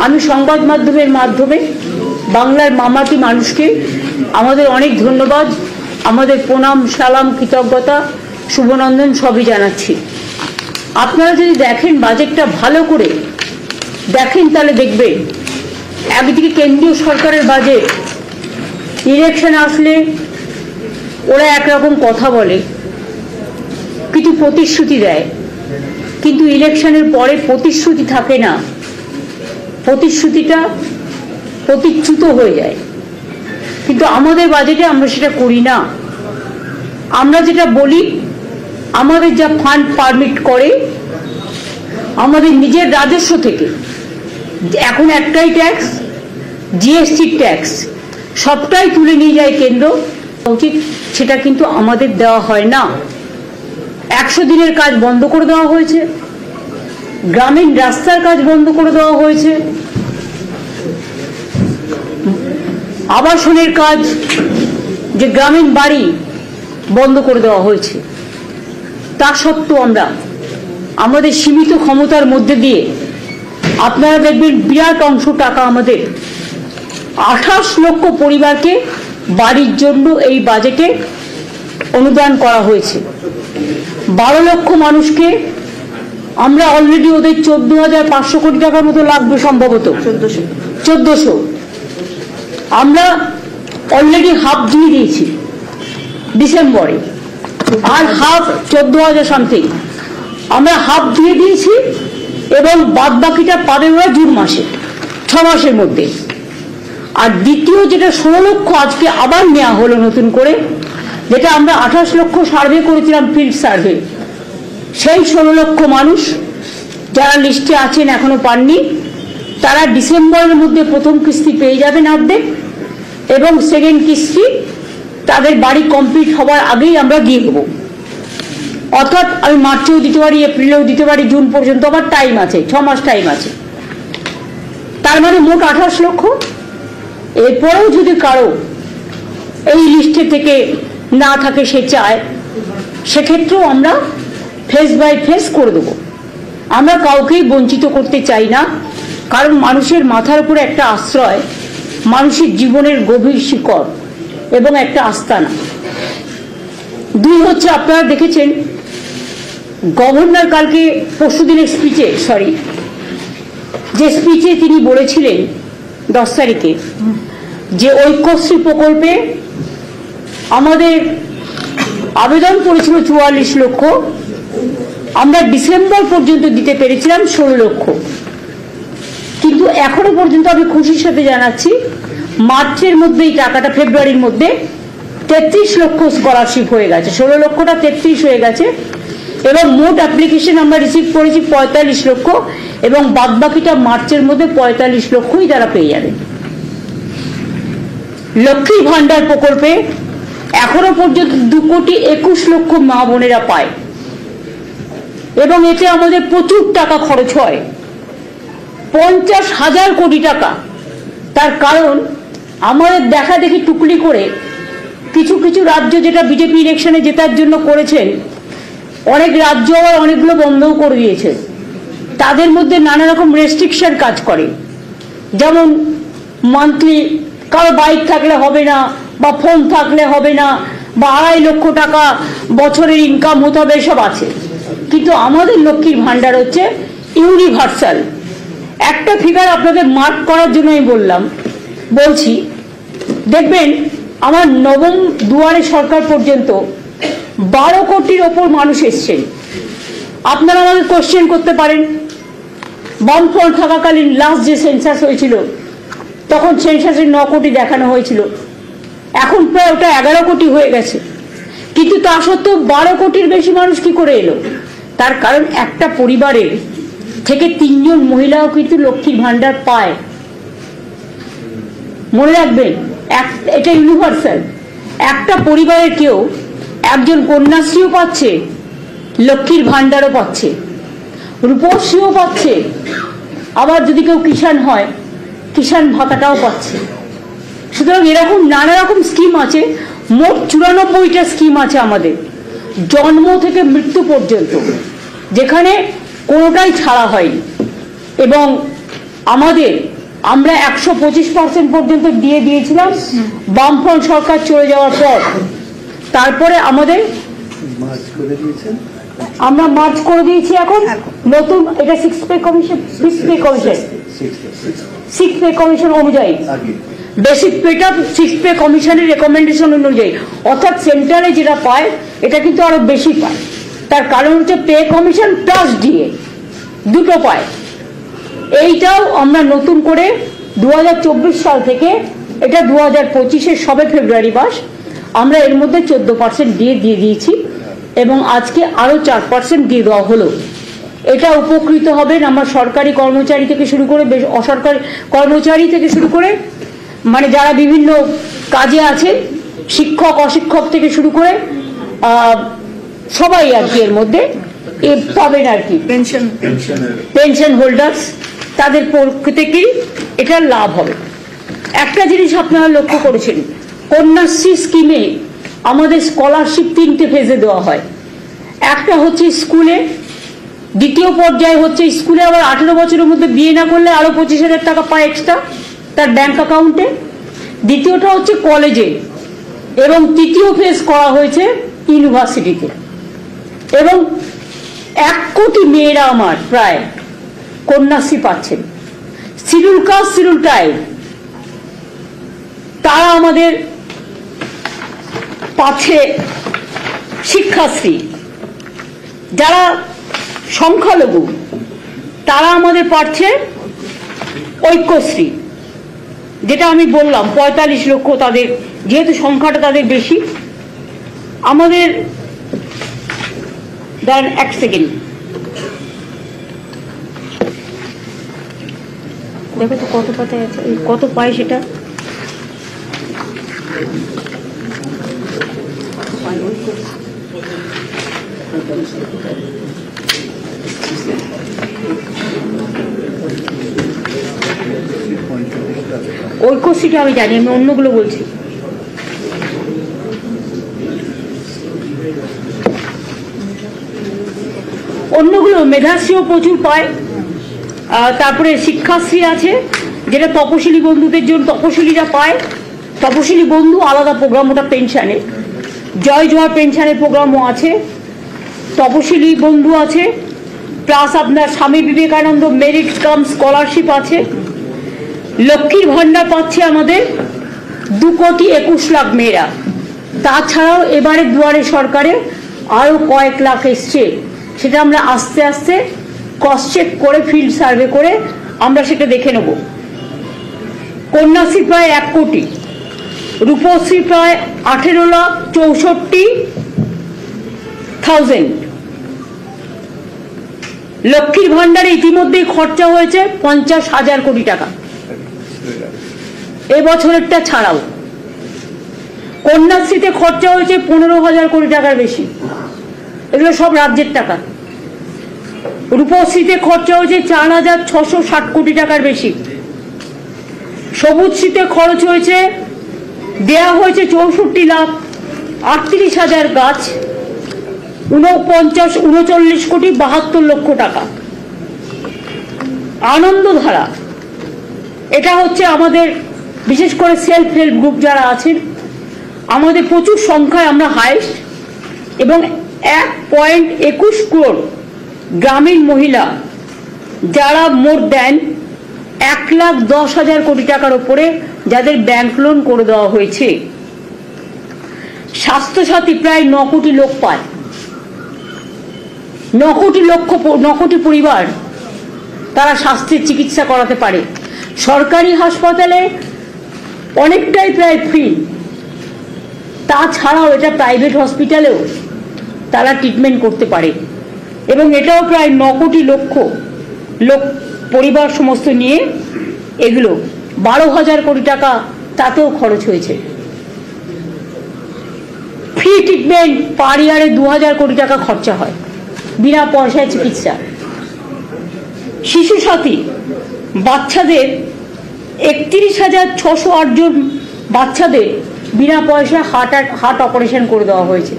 আমি সংবাদ মাধ্যমের মাধ্যমে বাংলার মামাটি মানুষকে আমাদের অনেক ধন্যবাদ, আমাদের প্রণাম, সালাম, কৃতজ্ঞতা, শুভনন্দন সবই জানাচ্ছি। আপনারা যদি দেখেন বাজেটটা ভালো করে দেখেন তাহলে দেখবেন একদিকে কেন্দ্রীয় সরকারের বাজেট, ইলেকশন আসলে ওরা একরকম কথা বলে, কিছু প্রতিশ্রুতি দেয়, কিন্তু ইলেকশনের পরে প্রতিশ্রুতি থাকে না, প্রতিশ্রুতিটা প্রতিচ্যুত হয়ে যায়। কিন্তু আমাদের বাজেটে আমরা সেটা করি না। আমরা যেটা বলি, আমাদের যা ফান্ড পারমিট করে আমাদের নিজের রাজস্ব থেকে, এখন একটাই ট্যাক্স, জিএসটি ট্যাক্স, সবটাই তুলে নিয়ে যায় কেন্দ্র, উচিত সেটা কিন্তু আমাদের দেওয়া হয় না। 100 দিনের কাজ বন্ধ করে দেওয়া হয়েছে, গ্রামীণ রাস্তার কাজ বন্ধ করে দেওয়া হয়েছে, আবাসনের কাজ, যে গ্রামীণ বাড়ি বন্ধ করে দেওয়া হয়েছে। তা সত্ত্বেও আমরা আমাদের সীমিত ক্ষমতার মধ্যে দিয়ে, আপনারা দেখবেন বিরাট অংশ টাকা আমাদের 28 লক্ষ পরিবারকে বাড়ির জন্য এই বাজেটে অনুদান করা হয়েছে। 12 লক্ষ মানুষকে আমরা অলরেডি ওদের 14,500 কোটি টাকার মতো লাগবে, সম্ভবত 1400 আমরা অলরেডি হাফ দিয়ে দিয়েছি ডিসেম্বরে, আর হাফ 14,000 সামথিং আমরা হাফ দিয়ে দিয়েছি, এবং বাদ বাকিটা পাবে ওরা জুন মাসে, 6 মাসের মধ্যে। আর দ্বিতীয় যেটা 16 লক্ষ আজকে আবার নেওয়া হলো নতুন করে, যেটা আমরা 28 লক্ষ সার্ভে করেছিলাম, ফিল্ড সার্ভে, সেই 16 লক্ষ মানুষ যারা লিস্টে আছেন এখনো পাননি, তারা ডিসেম্বরের মধ্যে প্রথম কিস্তি পেয়ে যাবেন অর্ধেক, এবং সেকেন্ড কিস্তি তাদের বাড়ি কমপ্লিট হওয়ার আগেই আমরা দিয়ে দেবো। অর্থাৎ আমি মার্চেও দিতে পারি, এপ্রিলেও দিতে পারি, জুন পর্যন্ত আবার টাইম আছে, 6 মাস টাইম আছে। তার মানে মোট 28 লক্ষ। এরপরেও যদি কারো এই লিস্টে থেকে না থাকে, সে চায়, সেক্ষেত্রেও আমরা ফেস বাই ফেস করে দেবো। আমরা কাউকেই বঞ্চিত করতে চাই না, কারণ মানুষের মাথার উপরে একটা আশ্রয়, মানুষের জীবনের গভীর শিকড় এবং একটা আস্তানা। 2 হচ্ছে, আপনারা দেখেছেন গভর্নর কালকে পরশুদিনের স্পিচে, যে স্পিচে তিনি বলেছিলেন 10 তারিখে, যে ঐক্যশ্রী প্রকল্পে আমাদের আবেদন করেছিল 44 লক্ষ, আমরা ডিসেম্বর পর্যন্ত দিতে পেরেছিলাম 16 লক্ষ। কিন্তু এখনো পর্যন্ত আমি খুশির সাথে জানাচ্ছি, মার্চের মধ্যে এই টাকাটা, ফেব্রুয়ারির মধ্যে 33 লক্ষ স্কলারশিপ হয়ে গেছে, 16 লক্ষটা 33 হয়ে গেছে, এবং মোট অ্যাপ্লিকেশন আমরা রিসিভ করেছি 45 লক্ষ, এবং বাদ বাকিটা মার্চের মধ্যে 45 লক্ষই তারা পেয়ে যাবে। লক্ষ্মী ভান্ডার প্রকল্পে এখনো পর্যন্ত 2,21,00,000 মা বোনেরা পায়, এবং এতে আমাদের প্রচুর টাকা খরচ হয়, 50,000 কোটি টাকা। তার কারণ আমাদের দেখা দেখি টুকলি করে কিছু কিছু রাজ্য, যেটা বিজেপি ইলেকশনে জেতার জন্য করেছেন, অনেক রাজ্য আবার অনেকগুলো বন্ধও করে দিয়েছে। তাদের মধ্যে নানা রকম রেস্ট্রিকশন কাজ করে, যেমন মান্থলি কারো বাইক থাকলে হবে না, বা ফোন থাকলে হবে না, বা 2.5 লক্ষ টাকা বছরের ইনকাম হতে হবে, এসব আছে। কিন্তু আমাদের লক্ষ্মীর ভান্ডার হচ্ছে ইউনিভার্সাল। একটা ফিগার আপনাদের মার্ক করার জন্য আমি বলছি, দেখবেন আমার নবম দুয়ারে সরকার পর্যন্ত 12 কোটির ওপর মানুষ এসছেন। আপনারা আমাদের কোশ্চেন করতে পারেন, বামফ্রন্ট থাকাকালীন লাস্ট যে সেন্সাস হয়েছিল, তখন সেন্সাসের 9 কোটি দেখানো হয়েছিল, এখন প্রায় ওটা 11 কোটি হয়ে গেছে। কিন্তু তা সত্ত্বেও 12 কোটির বেশি মানুষ কি করে এলো? তার কারণ একটা পরিবারের থেকে 3 জন মহিলাও কিন্তু লক্ষ্মীর ভান্ডার পায়। মনে রাখবেন, এটা ইউনিভার্সাল। একটা পরিবারের কেউ একজন কন্যাশ্রীও পাচ্ছে, লক্ষ্মীর ভান্ডারও পাচ্ছে, রূপশ্রীও পাচ্ছে, আবার যদি কেউ কিষাণ হয়, কিষাণ ভাতাটাও পাচ্ছে। সুতরাং এরকম নানা রকম স্কিম আছে, মোট 94টা স্কিম আছে আমাদের, জন্ম থেকে মৃত্যু পর্যন্ত, যেখানে কোনোটাই ছাড়া হয়নি। এবং আমরা 125% পর্যন্ত দিয়ে দিয়েছিলাম বামফ্রন্ট সরকার চলে যাওয়ার পর। তারপরে আমরা মার্চ করে দিয়েছি এখন নতুন, এটা সিক্স পে কমিশন অনুযায়ী, বেসিক পেটা সিক্স পে কমিশনের রেকমেন্ডেশন অনুযায়ী, অর্থাৎ সেন্ট্রালে যেটা পায় এটা কিন্তু আরো বেশি পায়। তার কারণ হচ্ছে পে কমিশন প্লাস ডিএ দুটো পায়। এইটাও আমরা নতুন করে 2024 সাল থেকে, এটা 2025-এর সবে ফেব্রুয়ারি মাস, আমরা এর মধ্যে 14% দিয়ে দিয়েছি এবং আজকে আরো 4% দিয়ে দেওয়া হলো। এটা উপকৃত হবেন আমার সরকারি কর্মচারী থেকে শুরু করে অসরকারি কর্মচারী থেকে শুরু করে, মানে যারা বিভিন্ন কাজে আছে, শিক্ষক অশিক্ষক থেকে শুরু করে সবাই আর কি এর মধ্যে পাবেন আর কি। পেনশন হোল্ডার্স তাদের পক্ষ থেকেই এটা লাভ হবে। একটা জিনিস আপনারা লক্ষ্য করেছেন, কন্যাশ্রী স্কিমে আমাদের স্কলারশিপ 3টে ফেজে দেওয়া হয়। একটা হচ্ছে স্কুলে, দ্বিতীয় পর্যায়ে হচ্ছে স্কুলে আবার 18 বছরের মধ্যে বিয়ে না করলে আরো 25,000 টাকা পায় এক্সট্রা তার ব্যাংক অ্যাকাউন্টে। দ্বিতীয়টা হচ্ছে কলেজে, এবং তৃতীয় ফেজ করা হয়েছে ইউনিভার্সিটিতে। এবং 1 কোটি মেয়েরা আমার প্রায় কন্যাশ্রী পাচ্ছেন। শিডিউল কাস্ট, শিডিউল ট্রাইব তারা আমাদের পাচ্ছে শিক্ষাশ্রী। যারা সংখ্যালঘু তারা আমাদের পাচ্ছে ঐক্যশ্রী, যেটা আমি বললাম 45 লক্ষ তাদের, যেহেতু সংখ্যাটা তাদের বেশি। আমাদের দাঁড়ান 1 সেকেন্ড, দেখো তো কত পাতায় আছে, কত পায় সেটা। ঐক্যশ্রীটা আমি জানি, আমি অন্যগুলো বলছি। অন্যগুলো মেধাশ্রীও প্রচুর পায়। তারপরে শিক্ষাশ্রী আছে, যেটা তপশিলি বন্ধুদের জন্য, তপশিলিরা পায়। তপশিলি বন্ধু আলাদা প্রোগ্রাম, ওটা পেনশনের। জয় জোয়ার পেনশনের প্রোগ্রামও আছে, তপশিলি বন্ধু আছে, প্লাস আপনার Swami Vivekananda merit cum scholarship আছে। লক্ষ্মীর ভান্ডার পাচ্ছে আমাদের 2,21,00,000 মেয়েরা। তাছাড়াও এবারে দুয়ারে সরকারে আরো কয়েক লাখ এসছে, সেটা আমরা আস্তে আস্তে ক্রস চেক করে ফিল্ড সার্ভে করে আমরা সেটা দেখে নেব। কন্যাশ্রী প্রায় 1 কোটি, রূপশ্রী প্রায় 18,64,000। লক্ষ্মীর ভান্ডারে ইতিমধ্যেই খরচা হয়েছে 50,000 কোটি টাকা এবছরেরটা ছাড়াও। কন্যাশ্রীতে খরচা হয়েছে 15,000 কোটি টাকার বেশি, এগুলো সব রাজ্যের টাকা। রূপশ্রীতে খরচা হয়েছে 4,660 কোটি টাকার বেশি। সবুজশ্রীতে খরচ হয়েছে, দেয়া হয়েছে 64,38,000 গাছ, 39,72,72,00,000 টাকা। আনন্দধারা, এটা হচ্ছে আমাদের বিশেষ করে সেলফ হেল্প গ্রুপ যারা আছেন, আমাদের প্রচুর সংখ্যায় আমরা হাইস্ট, এবং 1.21 crore গ্রামীণ মহিলা যারা মোর দেন 1,10,000 কোটি টাকার উপরে, যাদের ব্যাংক লোন করে দেওয়া হয়েছে। স্বাস্থ্যসাথী প্রায় 9 কোটি লোক পায়, 9 কোটি পরিবার তারা স্বাস্থ্যের চিকিৎসা করাতে পারে। সরকারি হাসপাতালে অনেকটাই প্রায় ফ্রি, তাছাড়াও এটা প্রাইভেট হসপিটালেও তারা ট্রিটমেন্ট করতে পারে। এবং এটাও প্রায় 9 কোটি লোক পরিবার সমস্ত নিয়ে এগুলো 12,000 কোটি টাকা তাতেও খরচ হয়েছে। ফ্রি ট্রিটমেন্ট পার ইয়ারে 2,000 কোটি টাকা খরচা হয়, বিনা পয়সায় চিকিৎসা। শিশু সাথী বাচ্চাদের 31,608 জন বাচ্চাদের বিনা পয়সায় হার্ট অপারেশন করে দেওয়া হয়েছে।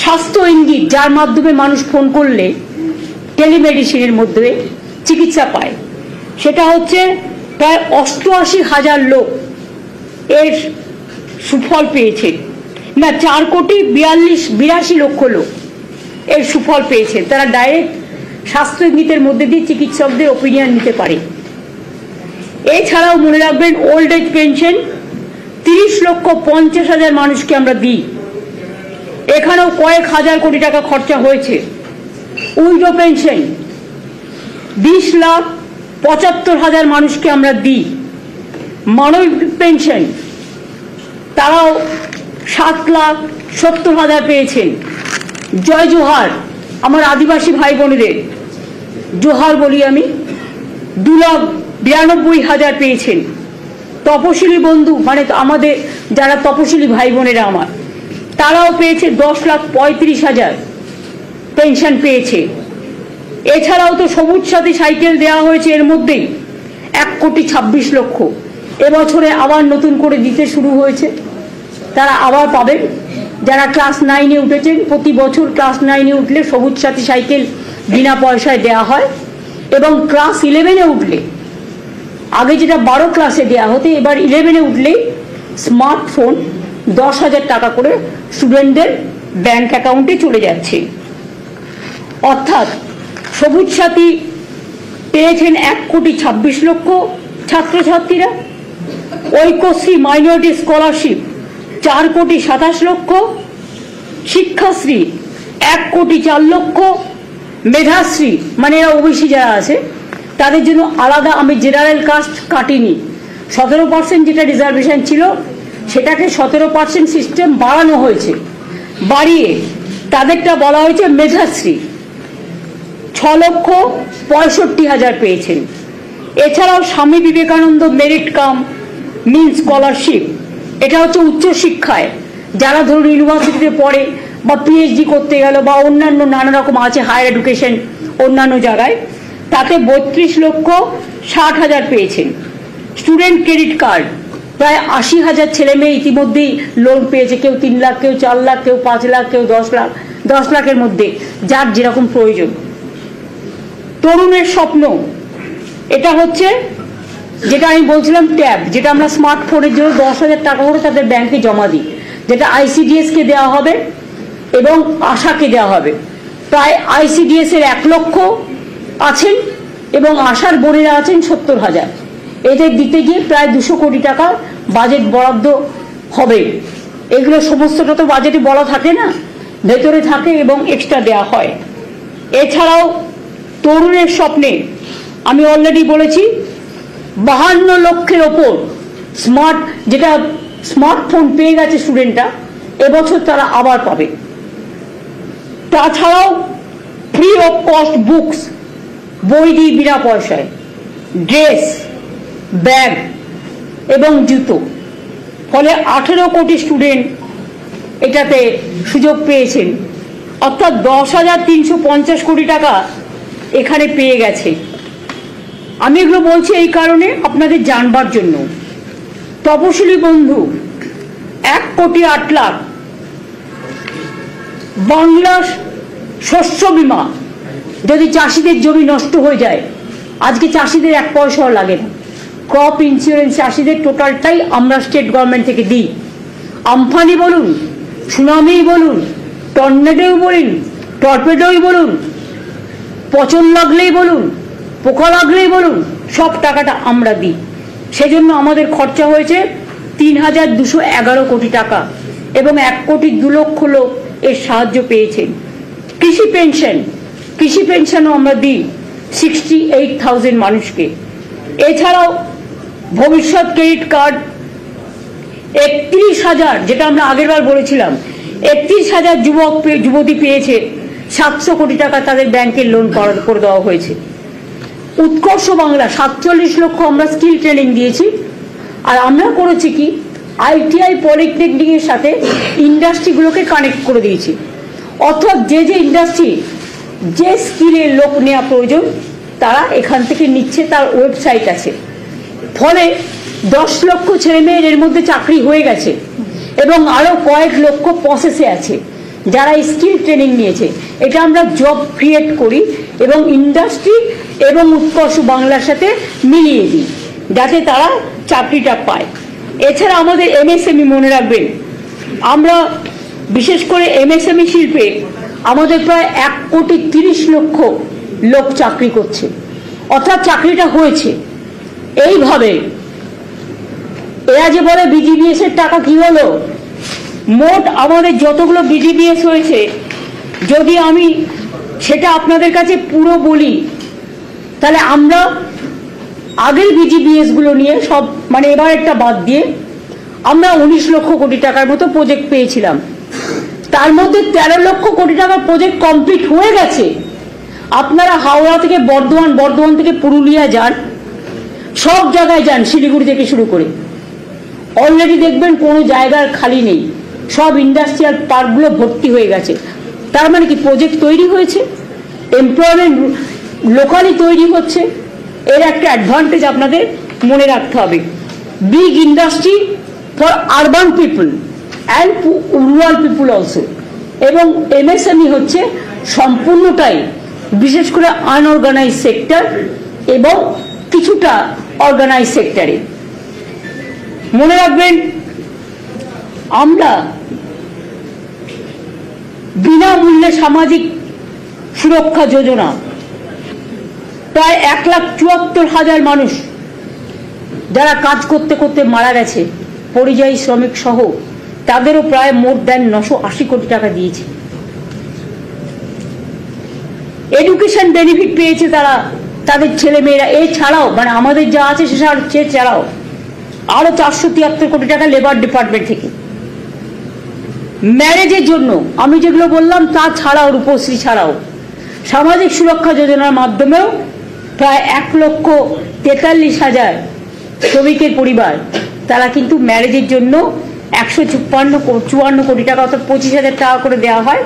স্বাস্থ্য ইঙ্গিত, যার মাধ্যমে মানুষ ফোন করলে টেলিমেডিসিনের মধ্যে চিকিৎসা পায়। সেটা হচ্ছে প্রায় 88,000 লোক এর সুফল পেয়েছে, না 4,82,00,000 লক্ষ লোক এর সুফল পেয়েছে। তারা ডাইরেক্ট স্বাস্থ্যবিধির মধ্যে দিয়ে চিকিৎসকদের ওপিনিয়ন নিতে পারে। এছাড়াও মনে রাখবেন, ওল্ড এজ পেনশন 30,50,000 মানুষকে আমরা দিই, এখানেও কয়েক হাজার কোটি টাকা খরচা হয়েছে। উইডো পেনশন 20,75,000 মানুষকে আমরা দিই। মানবিক পেনশন তারাও 7,70,000 পেয়েছেন। জয় জোহার আমার আদিবাসী ভাই বোনেদের জোহার বলি আমি, 2,92,000 পেয়েছেন। তপশিলি বন্ধু মানে আমাদের যারা তপশিলি ভাই বোনেরা আমার, তারাও পেয়েছে 10,35,000 পেনশন পেয়েছে। এছাড়াও তো সবুজ সাথী সাইকেল দেওয়া হয়েছে, এর মধ্যেই 1,26,00,000 এবছরে আবার নতুন করে দিতে শুরু হয়েছে, তারা আবার পাবেন। যারা ক্লাস 9-এ উঠেছেন, প্রতি বছর ক্লাস 9-এ উঠলে সবুজ সাথী সাইকেল বিনা পয়সায় দেওয়া হয়, এবং ক্লাস 11-এ উঠলে, আগে যেটা 12 ক্লাসে দেওয়া হতো, এবার 11-এ উঠলেই স্মার্টফোন 10,000 টাকা করে স্টুডেন্টদের ব্যাংক অ্যাকাউন্টে চলে যাচ্ছে। অর্থাৎ সবুজ সাথী পেয়েছেন 1,26,00,000 ছাত্রছাত্রীরা। ঐক্যশ্রী মাইনরিটি স্কলারশিপ 4,27,00,000, শিক্ষাশ্রী 1,04,00,000, মেধাশ্রী মানে এরা ওবিসি যারা আছে তাদের জন্য আলাদা, আমি জেনারেল কাস্ট কাটিনি, 17% যেটা রিজার্ভেশন ছিল সেটাকে 17% সিস্টেম বাড়ানো হয়েছে, বাড়িয়ে তাদেরটা বলা হয়েছে মেধাশ্রী, 6,65,000 পেয়েছেন। এছাড়াও Swami Vivekananda merit cum means scholarship, এটা হচ্ছে উচ্চশিক্ষায় যারা ধরুন ইউনিভার্সিটিতে পড়ে বা পিএইচডি করতে গেল বা অন্যান্য নানা রকম আছে হায়ার এডুকেশন অন্যান্য জায়গায়, তাতে 32,60,000 পেয়েছেন। স্টুডেন্ট ক্রেডিট কার্ড প্রায় 80,000 ছেলে মেয়ে ইতিমধ্যেই লোন পেয়েছে, কেউ 3 লাখ, কেউ 4 লাখ, কেউ 5 লাখ, কেউ 10 লাখ, 10 লাখের মধ্যে যার যেরকম প্রয়োজন। তরুণের স্বপ্ন, এটা হচ্ছে যেটা আমি বলছিলাম ট্যাব, যেটা আমরা স্মার্টফোনের জন্য 10,000 টাকা করে তাদের ব্যাংকে জমা দিই, যেটা ICDS কে দেওয়া হবে এবং আশাকে দেওয়া হবে। প্রায় ICDS এর 1 লক্ষ আছেন এবং আশার বোনেরা আছেন 70,000। এদের দিতে গিয়ে প্রায় 200 কোটি টাকা বাজেট বরাদ্দ হবে। এগুলো সমস্তটা তো বাজেটে বলা থাকে না, ভেতরে থাকে এবং এক্সট্রা দেওয়া হয়। এছাড়াও তরুণের স্বপ্নে আমি অলরেডি বলেছি 52 লক্ষের ওপর যেটা স্মার্টফোন পেয়ে গেছে স্টুডেন্টরা, এবছর তারা আবার পাবে। তাছাড়াও ফ্রি অফ কস্ট বুকস, বই দিই বিনা পয়সায়, ড্রেস, ব্যাগ এবং জুতো, ফলে 18 কোটি স্টুডেন্ট এটাতে সুযোগ পেয়েছেন। অর্থাৎ 10,350 কোটি টাকা এখানে পেয়ে গেছে। আমি এগুলো বলছি এই কারণে আপনাদের জানবার জন্য। তপশিলি বন্ধু 1,08,00,000, বাংলা শস্য বীমা, যদি চাষিদের জমি নষ্ট হয়ে যায় আজকে চাষিদের 1 পয়সাও লাগে না, ক্রপ ইন্স্যুরেন্স চাষিদের টোটালটাই আমরা স্টেট গভর্নমেন্ট থেকে দিই। আমফানি বলুন, সুনামি বলুন, টর্নেডোই বলুন, টর্পেডোই বলুন, পচন লাগলেই বলুন, পোকা লাগলেই বলুন, সব টাকাটা আমরা দিই। সেজন্য আমাদের খরচা হয়েছে 3,211 কোটি টাকা এবং 1,02,00,000 লোক এর সাহায্য পেয়েছেন। কৃষি পেনশনও আমরা দিই 68,000 মানুষকে। এছাড়াও ভবিষ্যৎ ক্রেডিট কার্ড 31,000, যেটা আমরা আগেরবার বলেছিলাম, 31,000 যুবতী পেয়েছে, 700 কোটি টাকা তাদের ব্যাংকের লোন করে দেওয়া হয়েছে। উৎকর্ষ বাংলা 47 লক্ষ আমরা স্কিল ট্রেনিং দিয়েছি। আর আমরা করেছি কি, ITI পলিটেকনিকের সাথে ইন্ডাস্ট্রিগুলোকে কানেক্ট করে দিয়েছি। অর্থাৎ যে ইন্ডাস্ট্রি যে স্কিলের লোক নেওয়া প্রয়োজন তারা এখান থেকে নিচ্ছে, তার ওয়েবসাইট আছে। ফলে 10 লক্ষ ছেলে মেয়ের এর মধ্যে চাকরি হয়ে গেছে এবং আরো কয়েক লক্ষ প্রসেসে আছে যারা স্কিল ট্রেনিং নিয়েছে। এটা আমরা জব ক্রিয়েট করি এবং ইন্ডাস্ট্রি এবং উৎকর্ষ বাংলার সাথে মিলিয়ে দিই, যাতে তারা চাকরিটা পায়। এছাড়া আমাদের এমএসএমই মনে রাখবেন, আমরা বিশেষ করে এমএসএমই শিল্পে আমাদের প্রায় 1,30,00,000 লোক চাকরি করছে, অর্থাৎ চাকরিটা হয়েছে। এইভাবে এরা যে বলে বিজিবিএস এর টাকা কি হলো, মোট আমাদের যতগুলো বিজিবিএস হয়েছে, যদি আমি সেটা আপনাদের কাছে পুরো বলি, তাহলে আমরা আগের বিজিবিএস গুলো নিয়ে সব, মানে এবার একটা বাদ দিয়ে আমরা 19 লক্ষ কোটি টাকার মতো প্রজেক্ট পেয়েছিলাম। তার মধ্যে 13 লক্ষ কোটি টাকার প্রজেক্ট কমপ্লিট হয়ে গেছে। আপনারা হাওড়া থেকে বর্ধমান, বর্ধমান থেকে পুরুলিয়া যান, সব জায়গায় যান, শিলিগুড়ি থেকে শুরু করে, অলরেডি দেখবেন কোনো জায়গার খালি নেই, সব ইন্ডাস্ট্রিয়াল পার্কগুলো ভর্তি হয়ে গেছে। তার মানে কি প্রজেক্ট তৈরি হয়েছে, এমপ্লয়মেন্ট লোকালি তৈরি হচ্ছে। এর একটা অ্যাডভান্টেজ আপনাদের মনে রাখতে হবে। Big industry for urban people and rural people also. এবং এমএসএমই হচ্ছে সম্পূর্ণটাই বিশেষ করে আনঅর্গানাইজ সেক্টর এবং কিছুটা অর্গানাইজ সেক্টরে। মনে রাখবেন, আমরা বিনামূল্যে সামাজিক সুরক্ষা যোজনা প্রায় 1,74,000 মানুষ যারা কাজ করতে করতে মারা গেছে, পরিযায়ী শ্রমিক সহ, তাদেরও প্রায় মোর দেন 980 কোটি টাকা দিয়েছে। এডুকেশন বেনিফিট পেয়েছে তারা, তাদের ছেলে মেয়েরা। এছাড়াও মানে আমাদের যা আছে সে ছাড়াও আরো 473 কোটি টাকা লেবার ডিপার্টমেন্ট থেকে। ম্যারেজের জন্য আমি যেগুলো বললাম তা ছাড়াও, রূপশ্রী ছাড়াও সামাজিক সুরক্ষা যোজনার মাধ্যমেও প্রায় 1,43,000 শ্রমিকের পরিবার, তারা কিন্তু ম্যারেজের জন্য 154 কোটি টাকা অর্থাৎ 25,000 টাকা করে দেওয়া হয়।